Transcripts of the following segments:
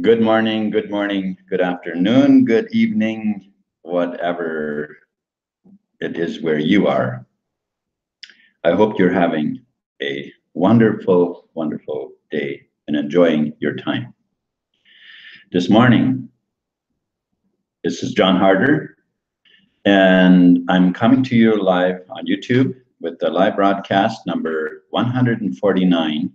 Good morning, good afternoon, good evening, whatever it is where you are. I hope you're having a wonderful, wonderful day and enjoying your time. This morning, this is John Harder, and I'm coming to you live on YouTube with the live broadcast number 149.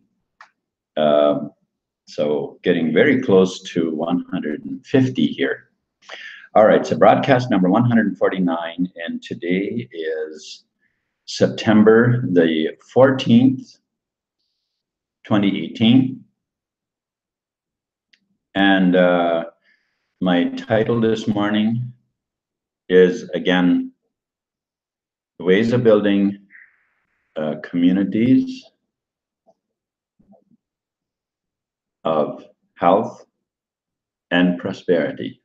So getting very close to 150 here. All right, so broadcast number 149, and today is September the 14th, 2018. And my title this morning is, again, Ways of Building Communities of Health and Prosperity.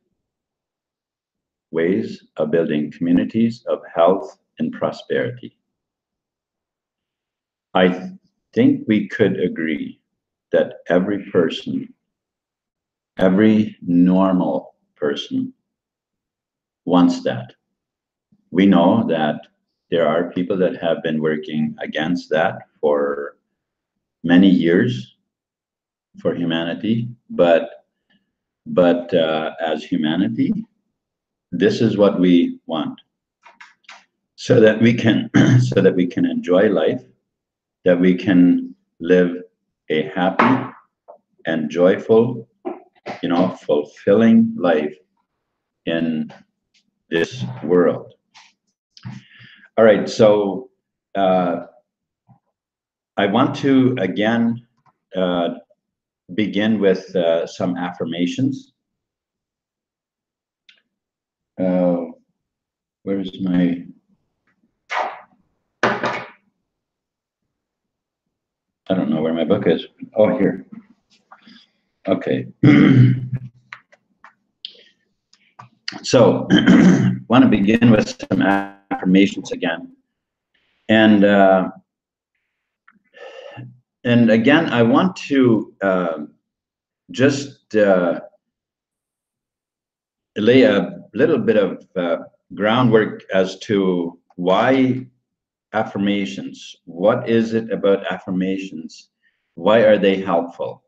Ways of building communities of health and prosperity. I think we could agree that every person, every normal person wants that. We know that there are people that have been working against that for many years for humanity, but as humanity, this is what we want, so that we can enjoy life, that we can live a happy and joyful, fulfilling life in this world. All right, so I want to again begin with some affirmations. Where's my... I don't know where my book is. Oh, here. Okay. So, want to begin with some affirmations again. And again, I want to just lay a little bit of groundwork as to why affirmations. What is it about affirmations? Why are they helpful?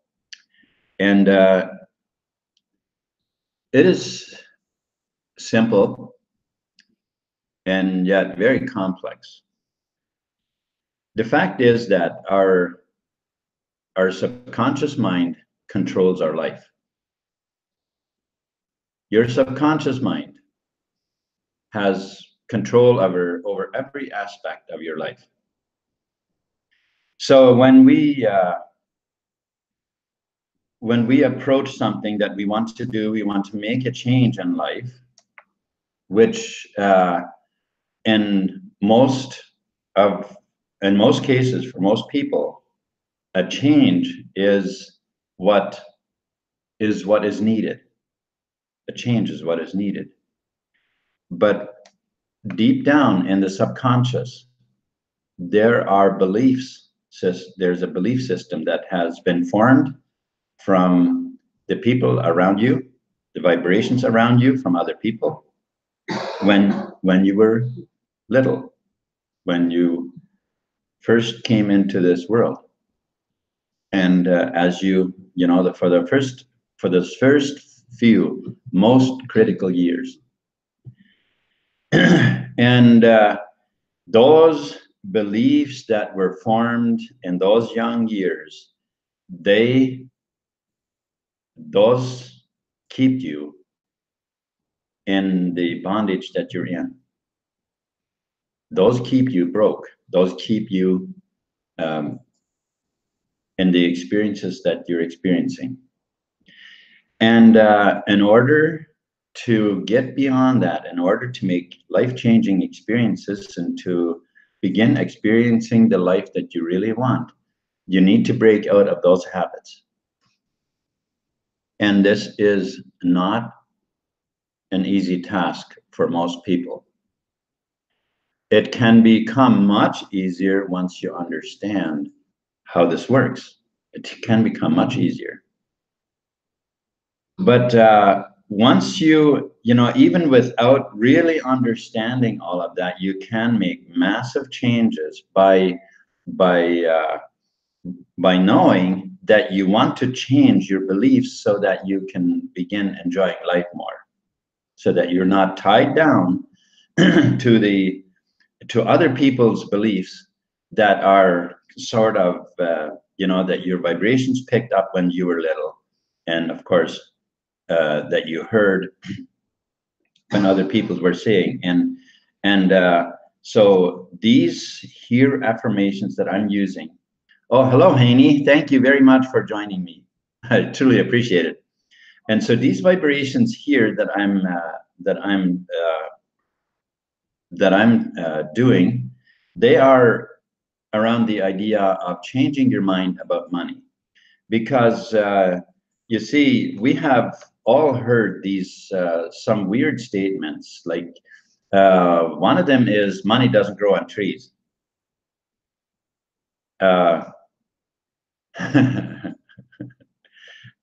And it is simple and yet very complex. The fact is that our subconscious mind controls our life. Your subconscious mind has control over every aspect of your life. So when we approach something that we want to do, we want to make a change in life, which in most cases, for most people, a change is what is needed. A change is what is needed. But deep down in the subconscious, there are beliefs. There's a belief system that has been formed from the people around you, the vibrations around you from other people, when you were little, when you first came into this world. And as for those first few most critical years. And those beliefs that were formed in those young years, those keep you in the bondage that you're in. Those keep you broke. Those keep you in the experiences that you're experiencing. And in order to get beyond that, in order to make life-changing experiences and to begin experiencing the life that you really want, you need to break out of those habits. And this is not an easy task for most people. It can become much easier once you understand how this works. It can become much easier. But once even without really understanding all of that, you can make massive changes by uh, by knowing that you want to change your beliefs so that you can begin enjoying life more, so that you're not tied down to other people's beliefs that are sort of that your vibrations picked up when you were little, and of course that you heard when other people were saying. And so these here affirmations that I'm using. Oh, hello, Haney. Thank you very much for joining me. I truly appreciate it. And so these vibrations here that I'm doing, they are around the idea of changing your mind about money, because you see, we have all heard these some weird statements. Like one of them is money doesn't grow on trees. Uh,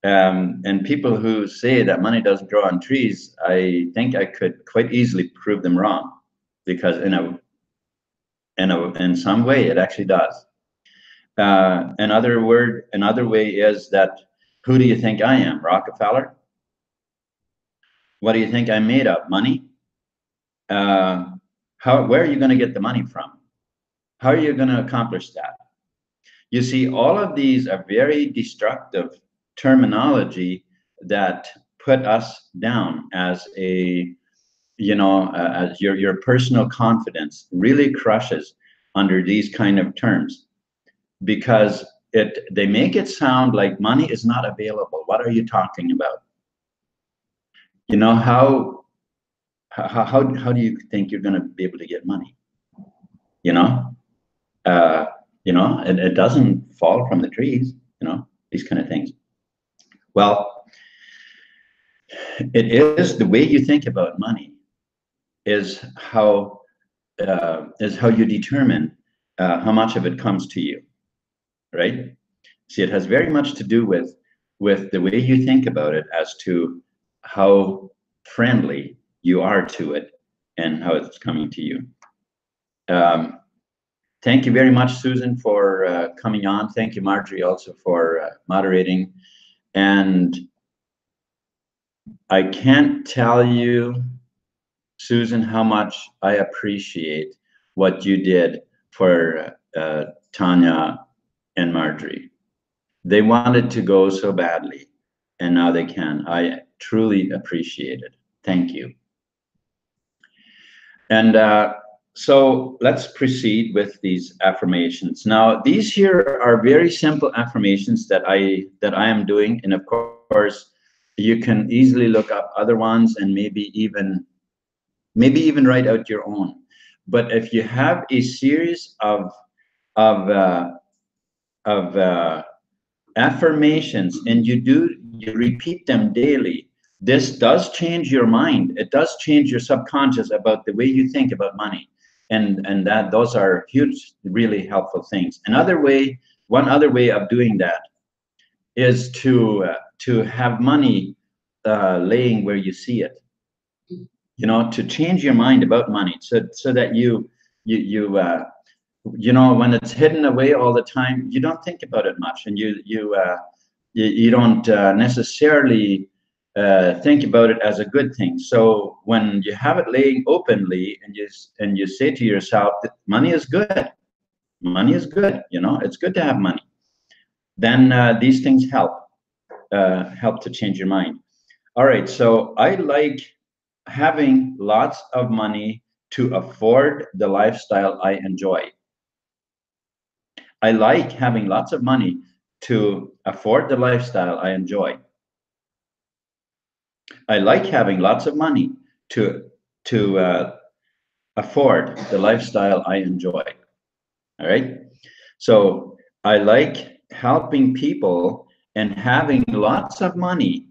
and people who say that money doesn't grow on trees, I think I could quite easily prove them wrong, because in some way it actually does. Another way is that, who do you think I am, Rockefeller? What do you think I'm made of? Money? Where are you going to get the money from? How are you going to accomplish that? You see, all of these are very destructive terminology that put us down as as your personal confidence really crushes under these kind of terms, because they make it sound like money is not available. What are you talking about? You know, how do you think you're going to be able to get money? You know, uh, it doesn't fall from the trees. These kind of things. Well, it is the way you think about money is how you determine how much of it comes to you, right? See, it has very much to do with the way you think about it as to how friendly you are to it and how it's coming to you. Thank you very much, Susan, for coming on. Thank you, Marjorie, also for moderating. And I can't tell you, Susan, how much I appreciate what you did for Tanya and Marjorie. They wanted to go so badly, and now they can. I truly appreciate it. Thank you. And so let's proceed with these affirmations. Now, these here are very simple affirmations that I am doing, and of course, you can easily look up other ones and maybe even write out your own. But if you have a series of affirmations and you repeat them daily, this does change your mind. It does change your subconscious about the way you think about money, and that those are huge, really helpful things. One other way of doing that is to have money laying where you see it. To change your mind about money, so that when it's hidden away all the time, you don't think about it much, and you don't necessarily think about it as a good thing. So when you have it laying openly, and you say to yourself that money is good, it's good to have money, then these things help to change your mind. All right, so I like having lots of money to afford the lifestyle I enjoy. I like having lots of money to afford the lifestyle I enjoy. I like having lots of money to afford the lifestyle I enjoy. All right. So I like helping people, and having lots of money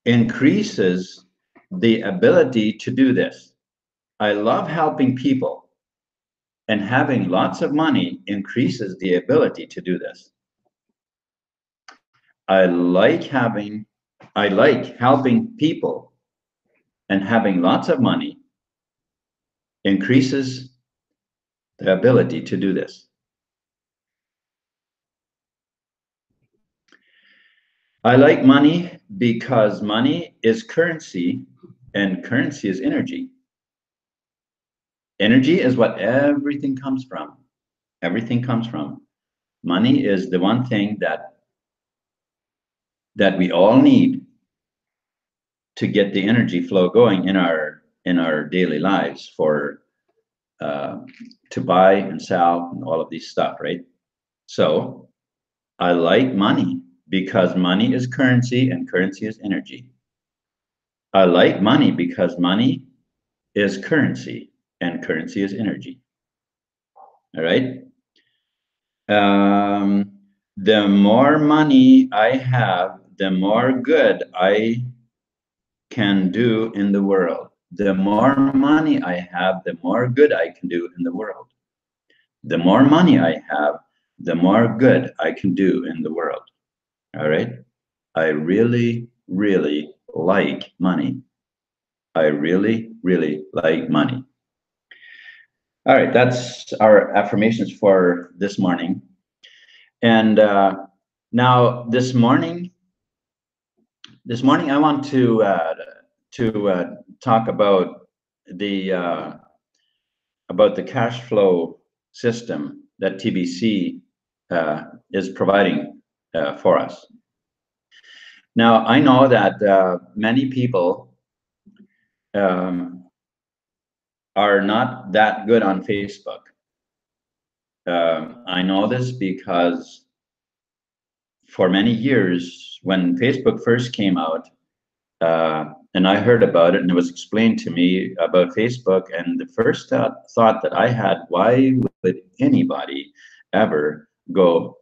increases the ability to do this. I love helping people, And having lots of money increases the ability to do this. I like helping people, and having lots of money increases the ability to do this. I like money because money is currency and currency is energy. Energy is what everything comes from. Everything comes from. Money is the one thing that we all need to get the energy flow going in our daily lives for to buy and sell and all of these stuff, right? So I like money because money is currency and currency is energy. I like money because money is currency and currency is energy. All right. The more money I have, the more good I can do in the world. The more money I have, the more good I can do in the world. The more money I have, the more good I can do in the world. All right. I really, really like money. I really, really like money. All right. That's our affirmations for this morning. And now this morning I want to talk about the cash flow system that TBC is providing for us. Now I know that many people are not that good on Facebook. I know this because for many years, when Facebook first came out, and I heard about it and it was explained to me about Facebook, and the first thought that I had, why would anybody ever go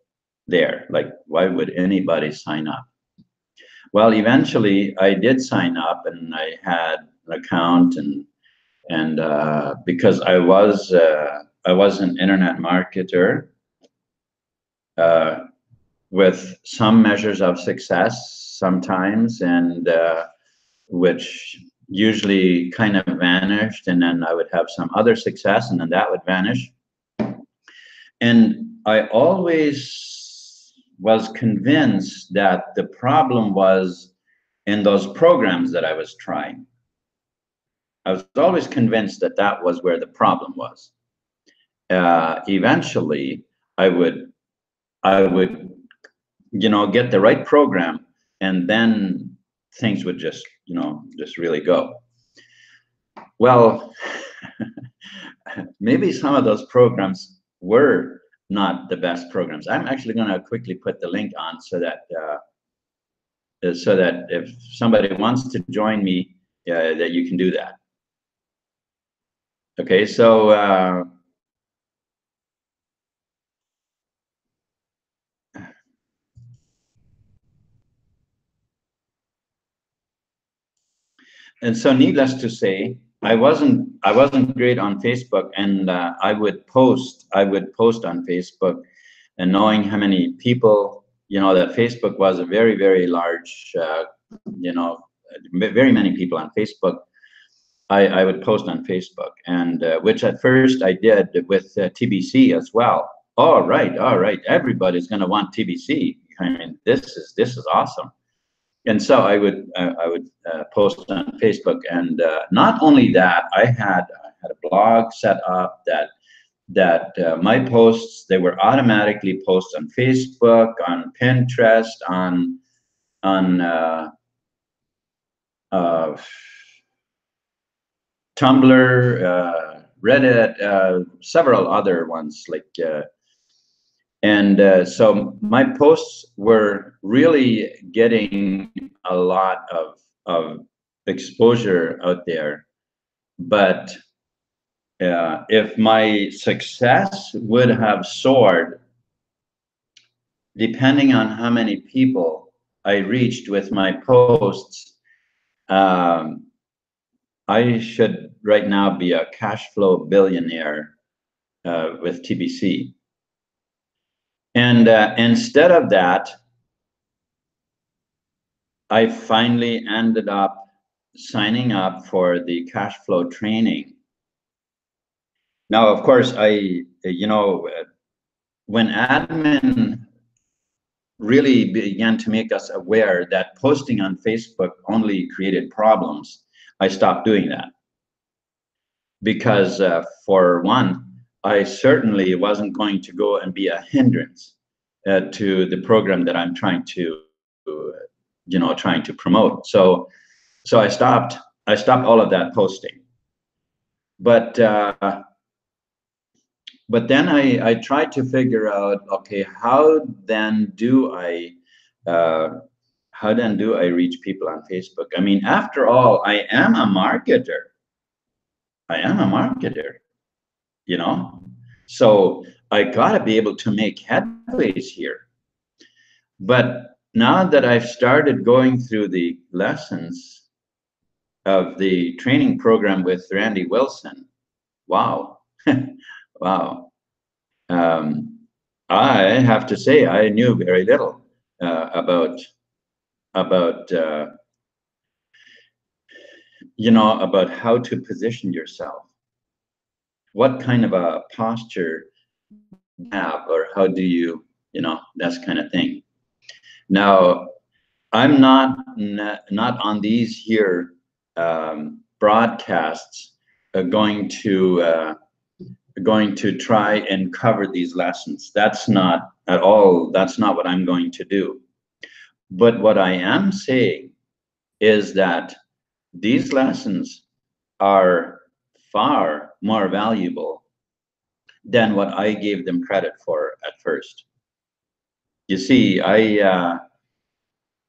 there? Like, why would anybody sign up? Well, eventually I did sign up and I had an account, and because I was an internet marketer with some measures of success sometimes, and which usually kind of vanished, and then I would have some other success and then that would vanish. And I always was convinced that the problem was in those programs that I was trying. I was always convinced that that was where the problem was. Eventually I would get the right program, and then things would just really go. Well, maybe some of those programs were not the best programs. I'm actually going to quickly put the link on so that if somebody wants to join me, that you can do that. Okay, so and so needless to say, I wasn't great on Facebook, and I would post on Facebook, and knowing how many people, that Facebook was a very, very large, very many people on Facebook, I would post on Facebook, and which at first I did with TBC as well. All right, everybody's going to want TBC. I mean, this is awesome. And so I would post on Facebook, and not only that, I had a blog set up that my posts, they were automatically posted on Facebook, on Pinterest, on Tumblr, Reddit, several other ones like. And so my posts were really getting a lot of exposure out there. But if my success would have soared, depending on how many people I reached with my posts, I should right now be a cash flow billionaire with TBC. And instead of that, I finally ended up signing up for the cash flow training. Now, of course, when admin really began to make us aware that posting on Facebook only created problems, I stopped doing that. Because for one, I certainly wasn't going to go and be a hindrance to the program that I'm trying to, trying to promote. So I stopped all of that posting. But then I tried to figure out, okay, how then do I reach people on Facebook? I mean, after all, I am a marketer. So I gotta be able to make headways here. But now that I've started going through the lessons of the training program with Randy Wilson, wow, wow. I have to say I knew very little about how to position yourself. What kind of a posture have, or how do you, that kind of thing. Now, I'm not on these here broadcasts going to try and cover these lessons. That's not at all. That's not what I'm going to do. But what I am saying is that these lessons are far more valuable than what I gave them credit for at first. You see,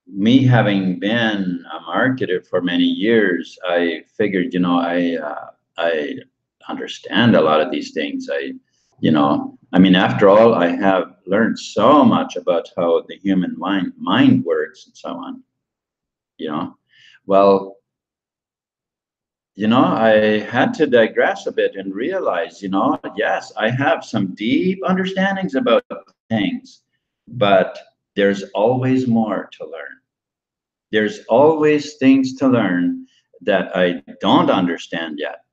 me having been a marketer for many years, I figured, I understand a lot of these things. I mean, after all, I have learned so much about how the human mind works and so on. Well, I had to digress a bit and realize, yes, I have some deep understandings about things, but there's always more to learn. There's always things to learn that I don't understand yet.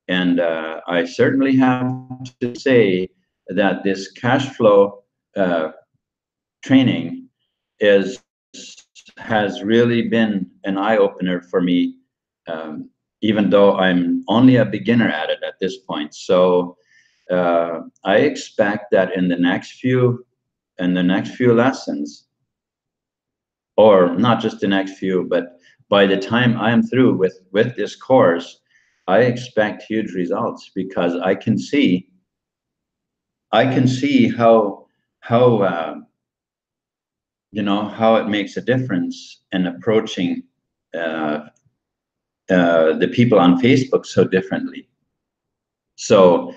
And I certainly have to say that this cash flow training has really been an eye-opener for me, even though I'm only a beginner at it at this point. So I expect that in the next few lessons, or not just the next few, but by the time I'm through with this course, I expect huge results, because I can see how it makes a difference in approaching the people on Facebook so differently. So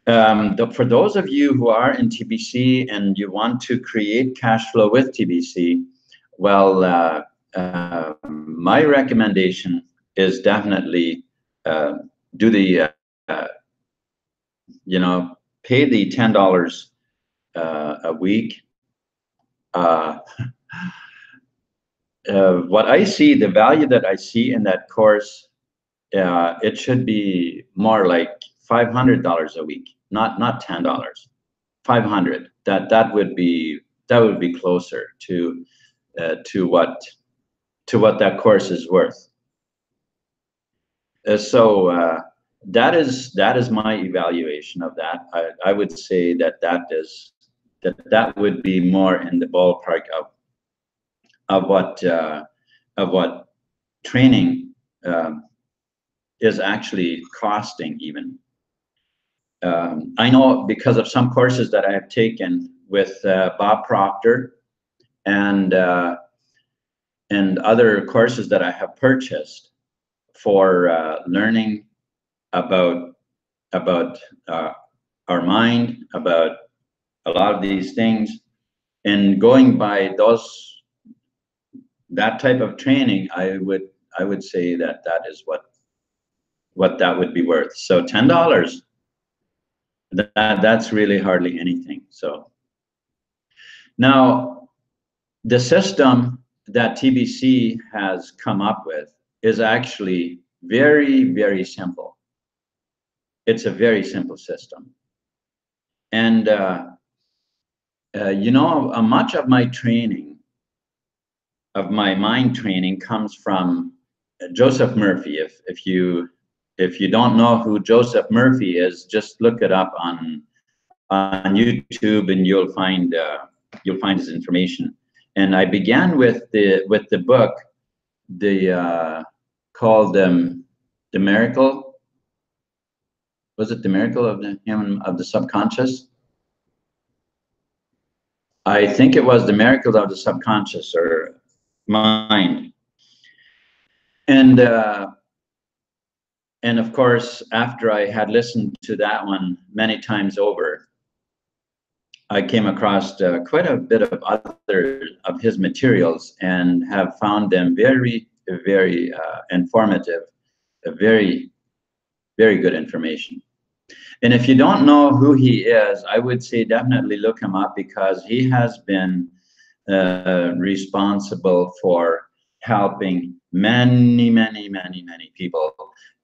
for those of you who are in TBC and you want to create cash flow with TBC, well, my recommendation is definitely do the pay the $10 a week. What I see, the value that I see in that course, it should be more like $500 a week, not $10. 500. That would be closer to what that course is worth. So that is my evaluation of that. I would say that would be more in the ballpark of what training is actually costing even. I know because of some courses that I have taken with Bob Proctor and other courses that I have purchased for learning about our mind, about a lot of these things, and going by that type of training, I would say that is what that would be worth. So $10 That's really hardly anything. So now the system that TBC has come up with is actually very, very simple. It's a very simple system. And, you know, much of my training, of my mind training, comes from Joseph Murphy. If you don't know who Joseph Murphy is, just look it up on YouTube, and you'll find his information. And I began with the book, called the miracle. Was it the miracle of the subconscious? I think it was the miracle of the subconscious or mind. And of course, after I had listened to that one many times over, I came across quite a bit of other of his materials and have found them very, very informative, very, very good information. And if you don't know who he is, I would say definitely look him up, because he has been responsible for helping many, many, many, many people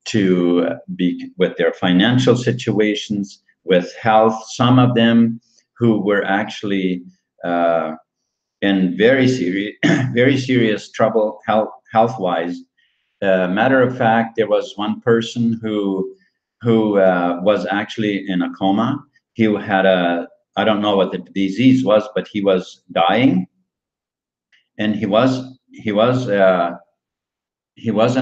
to be with their financial situations, with health. Some of them who were actually in very serious, very serious trouble health-wise. Matter of fact, there was one person who was actually in a coma. He had I don't know what the disease was, but he was dying, and he was in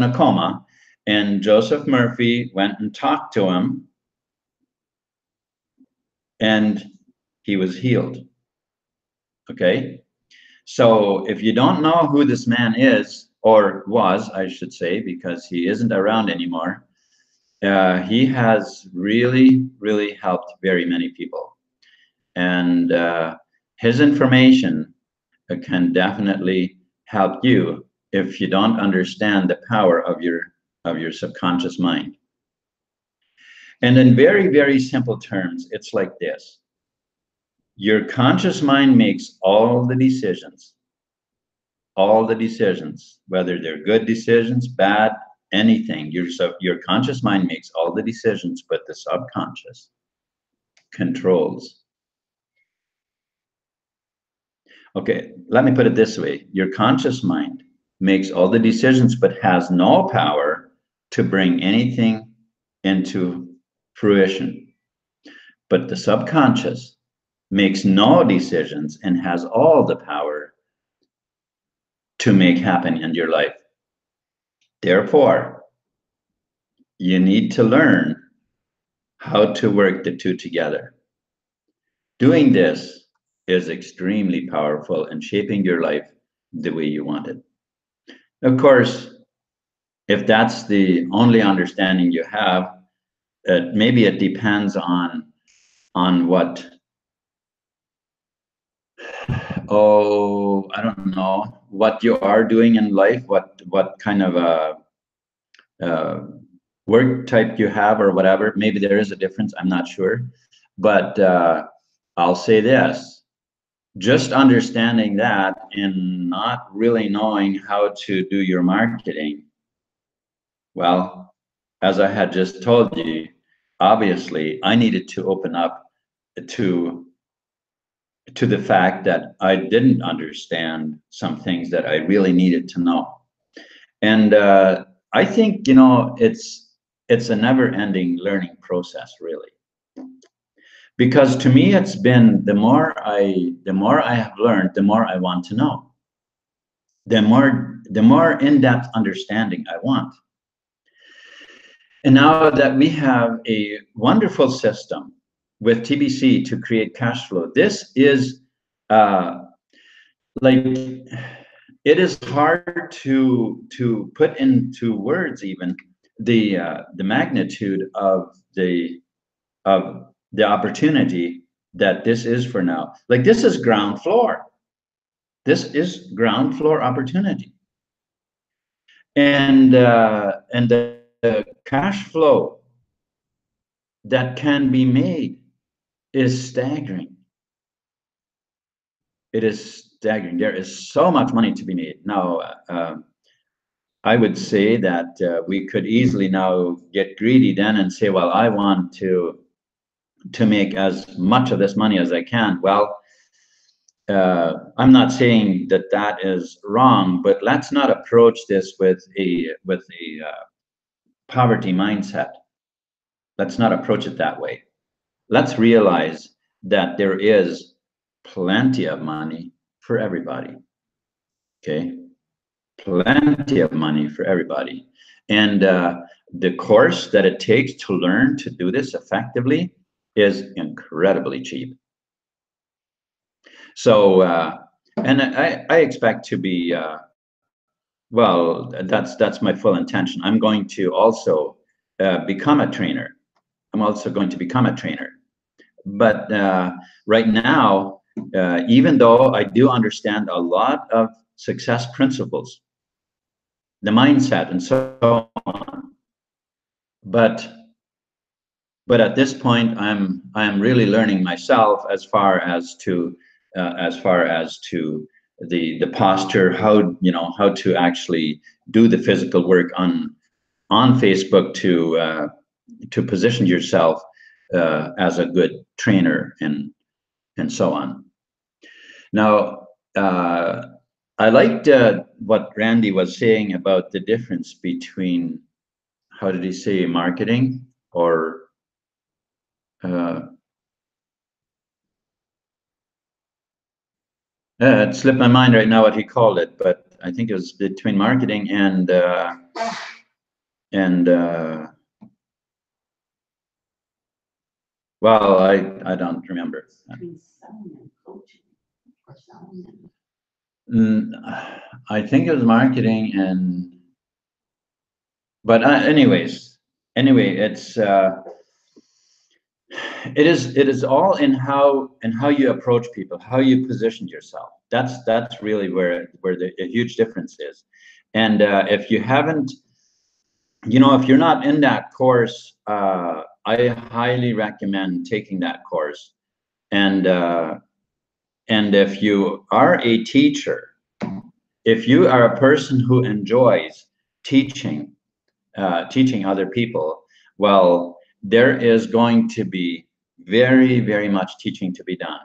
a coma. And Joseph Murphy went and talked to him, and he was healed. Okay, so if you don't know who this man is, or was, I should say, because he isn't around anymore, he has really, really helped very many people. And his information can definitely help you if you don't understand the power of your subconscious mind. And in very, very simple terms, it's like this. Your conscious mind makes all the decisions, whether they're good decisions, bad, anything. Your conscious mind makes all the decisions, but the subconscious controls. Okay, let me put it this way. Your conscious mind makes all the decisions, but has no power to bring anything into fruition. But the subconscious makes no decisions and has all the power to make happen in your life. Therefore, you need to learn how to work the two together. Doing this is extremely powerful in shaping your life the way you want it. Of course, if that's the only understanding you have, maybe it depends on what, I don't know, what you are doing in life, what kind of a work type you have or whatever. Maybe there is a difference, I'm not sure. But I'll say this, just understanding that and not really knowing how to do your marketing, well, as I had just told you, obviously I needed to open up to the fact that I didn't understand some things that I really needed to know. And I think, you know, it's a never-ending learning process, really. Because to me, it's been the more I have learned, the more I want to know. The more in-depth understanding I want. And now that we have a wonderful system with TBC to create cash flow, this is like, it is hard to put into words even the magnitude of the opportunity that this is for now. Like, this is ground floor. This is ground floor opportunity. And the cash flow that can be made is staggering. It is staggering. There is so much money to be made. Now, I would say that we could easily now get greedy then and say, well, I want to make as much of this money as I can. Well, I'm not saying that that is wrong, but let's not approach this with a poverty mindset. Let's not approach it that way. Let's realize that there is plenty of money for everybody. Okay, plenty of money for everybody, and the course that it takes to learn to do this effectively is incredibly cheap. So, and I expect to be, well, that's my full intention. I'm going to also become a trainer. I'm also going to become a trainer. But right now, even though I do understand a lot of success principles, the mindset and so on, but at this point, I'm really learning myself as far as to the posture, how, you know, how to actually do the physical work on Facebook to position yourself as a good trainer and so on. Now, I liked what Randy was saying about the difference between, how did he say, marketing or it slipped my mind right now what he called it, but I think it was between marketing and well, I don't remember. I think it was marketing and, but anyways, anyway, it's it is all in how you approach people, how you position yourself. That's really where a huge difference is. And if you haven't, you know, if you're not in that course, I highly recommend taking that course. And if you are a teacher, if you are a person who enjoys teaching, teaching other people, well, there is going to be very, very much teaching to be done,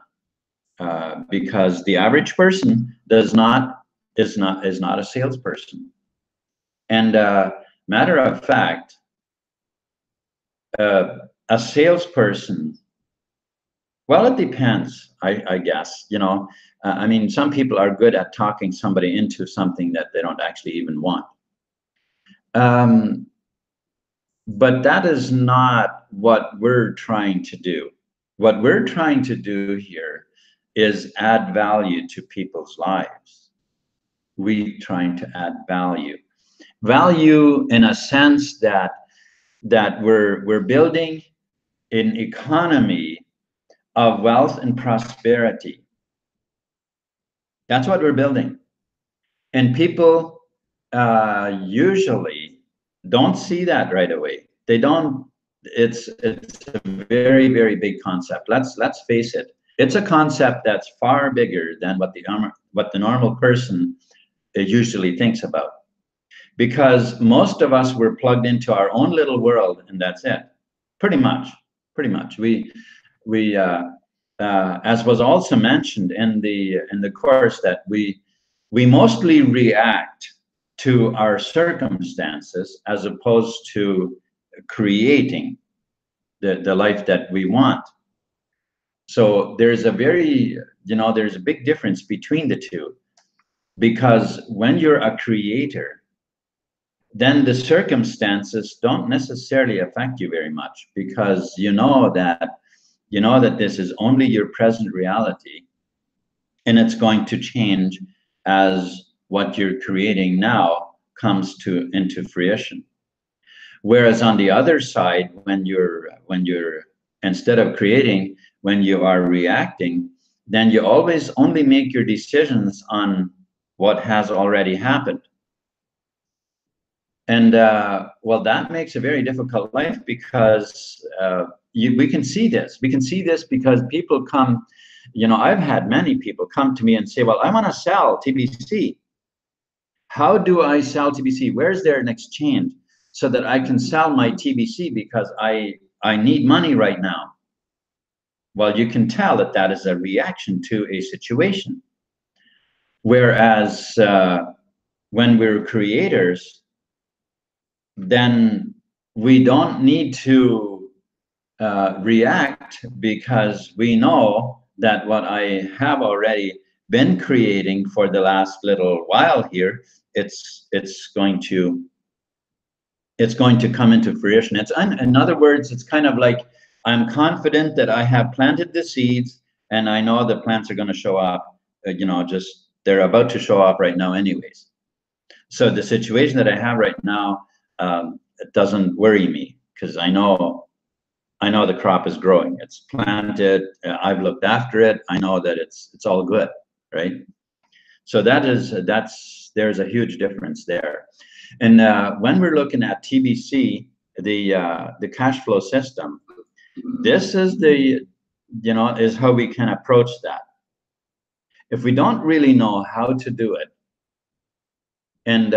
because the average person is not a salesperson. And matter of fact, a salesperson, well, it depends, I guess, you know. I mean, some people are good at talking somebody into something that they don't actually even want. But that is not what we're trying to do. What we're trying to do here is add value to people's lives. We're trying to add value. Value in a sense that we're building an economy of wealth and prosperity. That's what we're building. And people usually don't see that right away. They don't. It's a very, very big concept. Let's face it. It's a concept that's far bigger than what the normal person usually thinks about. Because most of us were plugged into our own little world, and that's it. Pretty much. We as was also mentioned in the course, that we mostly react to our circumstances as opposed to creating the life that we want. So there's a very, you know, there's a big difference between the two, because when you're a creator, then the circumstances don't necessarily affect you very much, because you know that this is only your present reality, and it's going to change as what you're creating now comes into fruition. Whereas on the other side, when you're instead of creating, when you are reacting, then you always only make your decisions on what has already happened. And well, that makes a very difficult life because we can see this. We can see this because people come, you know, I've had many people come to me and say, well, I want to sell TBC. How do I sell TBC? Where's there an exchange so that I can sell my TBC because I need money right now? Well, you can tell that that is a reaction to a situation. Whereas when we're creators, then we don't need to react, because we know that what I have already been creating for the last little while here, it's going to come into fruition. In other words, it's kind of like I'm confident that I have planted the seeds, and I know the plants are going to show up. You know, just they're about to show up right now, anyways. So the situation that I have right now, it doesn't worry me, because I know the crop is growing. It's planted. I've looked after it. I know that it's all good, right? So there's a huge difference there. And when we're looking at TBC, the cash flow system, this is is how we can approach that. If we don't really know how to do it, and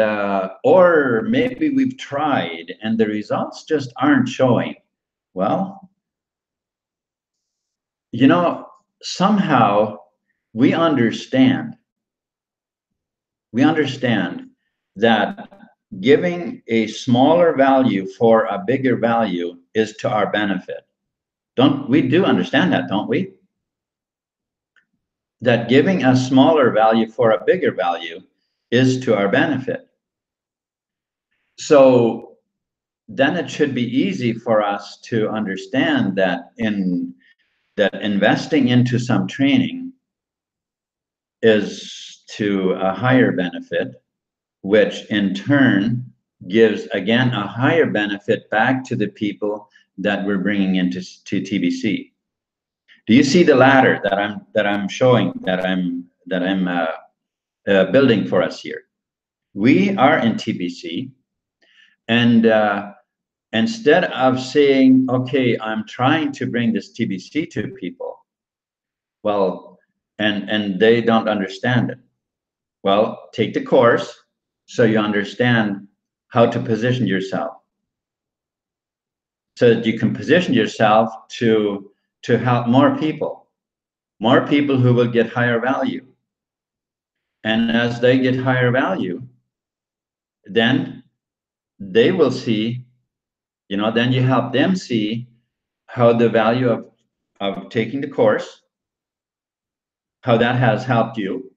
or maybe we've tried and the results just aren't showing, well, you know, somehow we understand that giving a smaller value for a bigger value is to our benefit. We do understand that, don't we? That giving a smaller value for a bigger value is to our benefit. So then it should be easy for us to understand that investing into some training is to a higher benefit, which in turn gives, again, a higher benefit back to the people that we're bringing into TBC. Do you see the ladder that I'm showing, that I'm building for us here? We are in TBC, and instead of saying, okay, I'm trying to bring this TBC to people, well, and they don't understand it, well, take the course so you understand how to position yourself, so that you can position yourself to help more people who will get higher value. And as they get higher value, then they will see, you know, then you help them see how the value of taking the course, how that has helped you,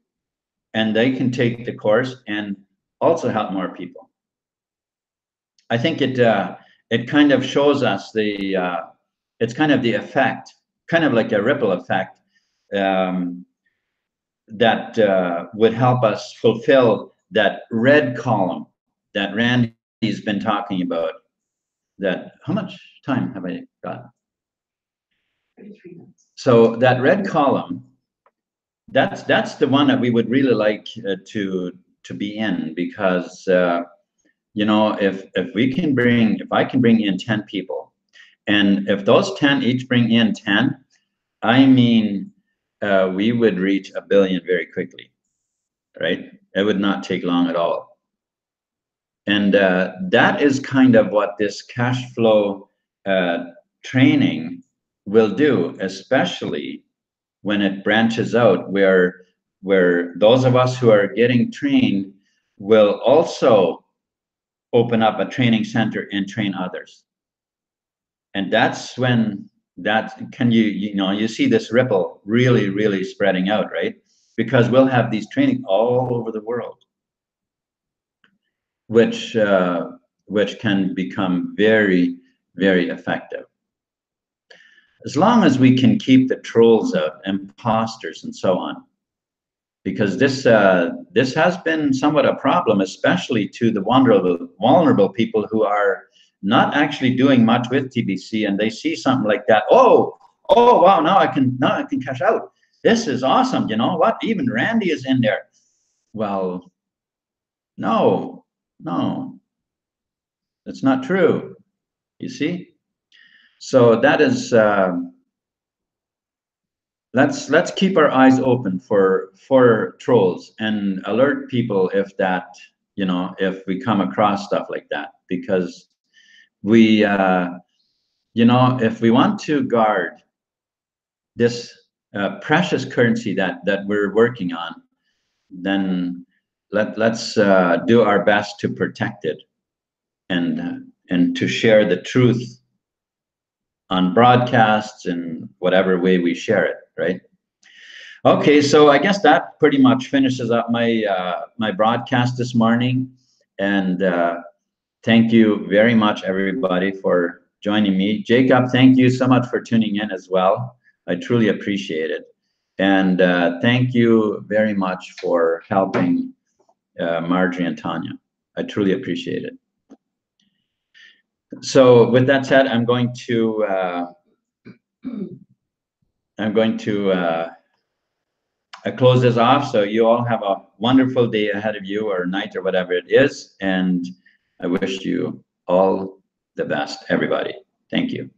and they can take the course and also help more people. I think it kind of shows us it's kind of the effect, kind of like a ripple effect, that would help us fulfill that red column that Randy's been talking about. That, how much time have I got? 33 minutes. So that red column, that's the one that we would really like to be in, because you know, if I can bring in 10 people, and if those 10 each bring in 10, I mean, we would reach 1 billion very quickly, right? It would not take long at all. And that is kind of what this cash flow training will do, especially when it branches out, where those of us who are getting trained will also open up a training center and train others. And that's when you see this ripple really spreading out, right? Because we'll have these training all over the world, which can become very effective, as long as we can keep the trolls out, imposters and so on. Because this has been somewhat a problem, especially to the vulnerable people who are not actually doing much with TBC, and they see something like that. Oh wow, now I can cash out. This is awesome. You know what? Even Randy is in there. Well, no. It's not true. You see? So that is, let's keep our eyes open for trolls and alert people if that, you know, if we come across stuff like that, because we, you know, if we want to guard this precious currency that we're working on, then let's do our best to protect it and to share the truth on broadcasts and whatever way we share it, right? Okay, so I guess that pretty much finishes up my my broadcast this morning, and thank you very much, everybody, for joining me. Jacob, thank you so much for tuning in as well. I truly appreciate it, and thank you very much for helping Marjorie and Tanya. I truly appreciate it. So, with that said, I'm going to close this off. So you all have a wonderful day ahead of you, or night, or whatever it is. And I wish you all the best, everybody. Thank you.